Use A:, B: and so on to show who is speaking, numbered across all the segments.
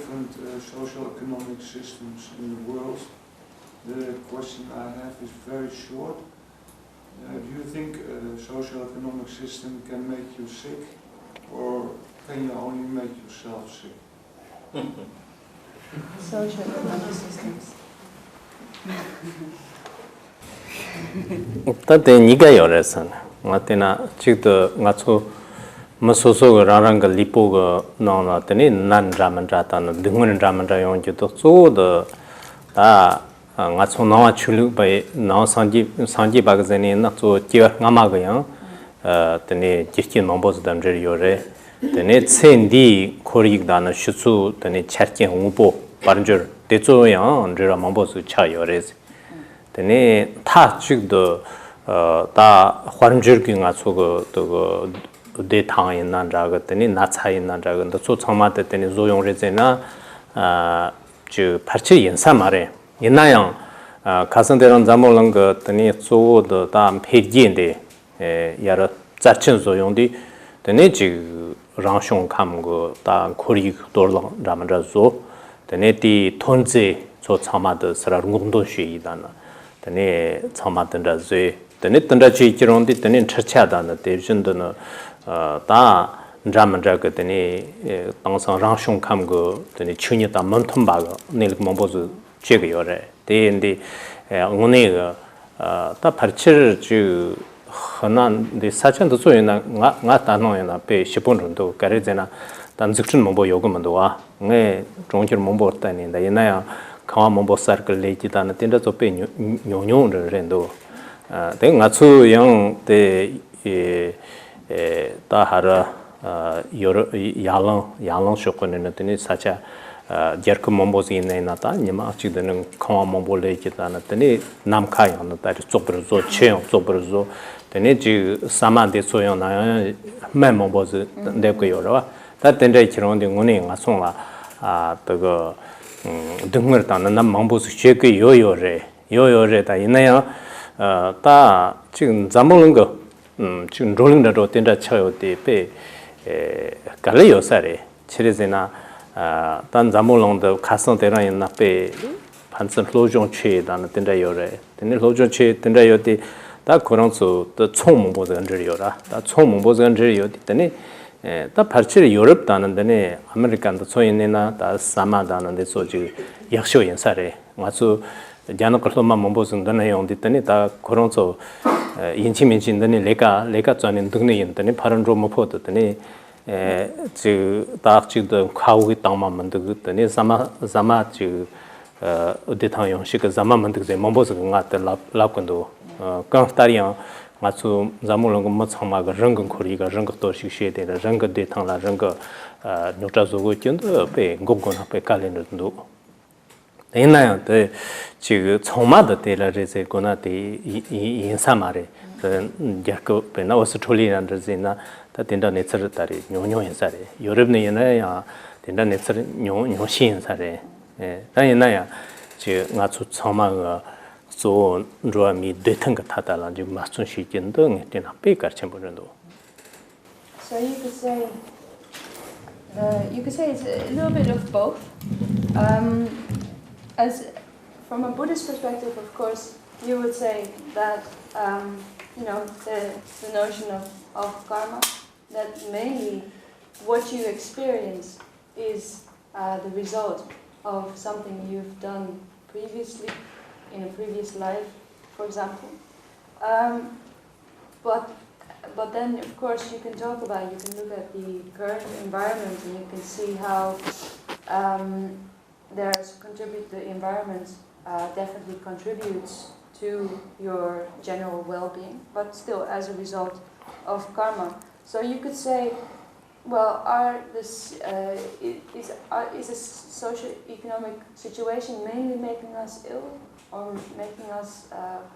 A: different social economic systems in the world. The question I have is very short. Do you think a social economic system can make you sick, or can you only make yourself sick?
B: Social economic systems.
C: Tate niga yoresan. Ngatina chikto ngatso masoso ga rarang ga lipo ga nona tani nan raman rata na dungun raman ra yong jito so de ta ngatso nawa chulu bai nawa sanji bagzani na so jiwa ngama ga yang tani jirkin mamboz damjer yore tani tsendi korik dana shutsu tani charkin ngbo baranjur dezo yang rira mamboz cha yorez tani ta chikdo 다 환절기 가서 그 대탕에 난 자거든요. 나차에 난 자거든요. 저 처음에 때는 조용래제나 저 파치 연사 말에 옛날에 가선대는 잠올는 것들이 소도 다 폐기인데 여러 자ችን 조용디 되네 지 랑숑 감고 다 코리 돌로 라면라서 되네티 톤제 저 처음에 서라운동도 쉬이다나 되네 처음에 tani tanda chi kirondi tani chachada na devjinda na ta ndramandraga tani tangsang rangshung kamgo tani chunyi ta mantumbaga nilik mambozu chega yore te indi ngune ga ta parchir ju hanan de sachan dozo yana nga tano yana pe shipon rundo kare zena tan zikchin mambo yoga mando wa nge zhongkir mambo tani da yana ya kawa mambo sarkal leji tana tinda zo pe nyonyong rendo then ngatu yang te ta hara yalang shokone na tene sacha jerk mombozi ne na ta nyama chi den khawa mombole ki ta na tene nam kha yang na ta zobrzo chen zobrzo tene ji saman de so yang na man mombozi de ko yoro ta tende chiron de ngone nga song la de ge dungmer ta na mombozi che ke yo re ta ina ya 다 지금 잠먹는 거 지금 롤링으로 된다 쳐요 때에 갈려서래 치레제나 단 잠먹는데 가서 되나 있나 배 반선 로종 취다는 된다 요래 되네 로종 취 된다 요때 다 그런서 또 총몽보도 언저리요라 다 총몽보도 언저리요 되네 다 발치를 유럽 다는데네 아메리칸도 소인이나 다 사마다는데 소지 역시 연사래 맞수 야노 걸로만 몸보승다네 용디더니 다 그런서 인치민진더니 내가 전에 등내 인더니 파란 로모 포더더니 지 다치도 카우기 땅만 만들더니 자마 지 어디탕 용식 자마 만들게 몸보승 같은 랍건도 강타리안 맞수 자물은 거 뭐참마가 런건 코리가 런거도 식시에 런거 대탕라 런거 뉴트라조고 견도 배 공공 앞에 깔리는도 옛날에 때 지금 정마다 때라서 거나데 인사마레 야코 베나 오스트레일리안 데즈나 다 된다 네처다리 뇽뇽 인사레 유럽네 옛날에 된다 네처 뇽뇽신 인사레 다 옛날에 지금 나초 정마가 조 로미 되던 거 타다라 지금 맞춘 시즌도 되나 빼가르쳐 보는도
B: So you could say it's a little bit of both. As from a Buddhist perspective, of course, you would say that the notion of karma, that mainly what you experience is the result of something you've done previously in a previous life, for example. But then, of course, you can look at the current environment and you can see how the environment definitely contributes to your general well-being, but still as a result of karma. So you could say, well, is a socio-economic situation mainly making us ill or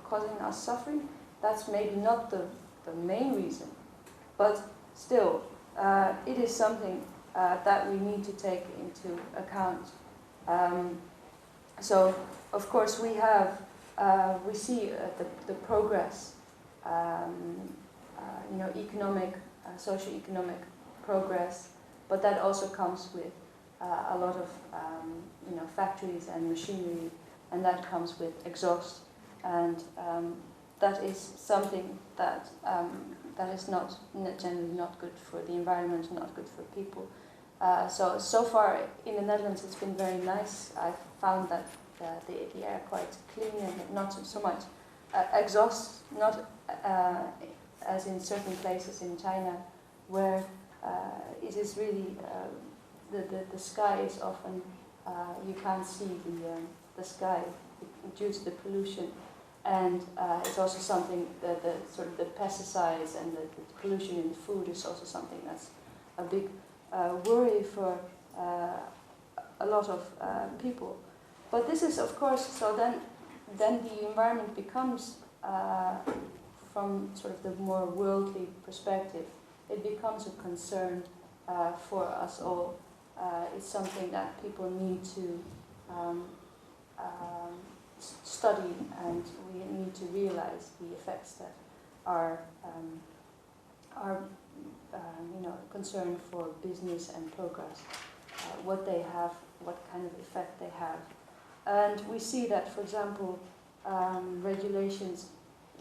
B: causing us suffering? That's maybe not the main reason, but still, it is something that we need to take into account. So, of course, we see the progress, socio-economic progress, but that also comes with a lot of factories and machinery, and that comes with exhaust, and that is something that is not generally not good for the environment, not good for people. So far in the Netherlands it's been very nice. I found that the air quite clean and not so much exhaust, not as in certain places in China where it is really the sky is often you can't see the sky due to the pollution, and it's also something that the sort of the pesticides and the pollution in the food is also something that's a big worry for a lot of people. But this is, of course, so then the environment becomes, from sort of the more worldly perspective, it becomes a concern for us all. It's something that people need to study, and we need to realize the effects that are concern for business and progress, what they have, what kind of effect they have. And we see that, for example, regulations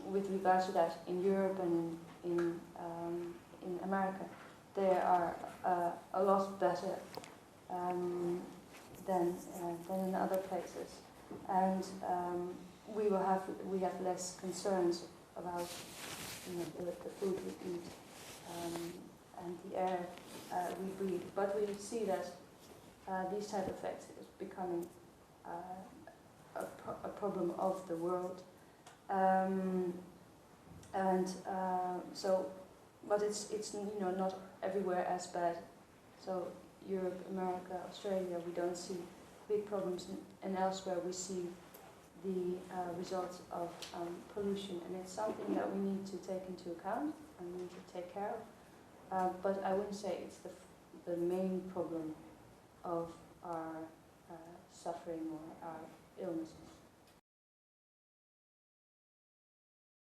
B: with regards to that in Europe and in America, they are a lot better than in other places, and we have less concerns about the food we eat and the air we breathe. But we see that these type of effects is becoming a problem of the world, but it's not everywhere as bad. So Europe, America, Australia, we don't see big problems, and elsewhere we see the results of pollution, and it's something that we need to take into account and we need to take care of. But I wouldn't say it's the main problem of our suffering or our illnesses.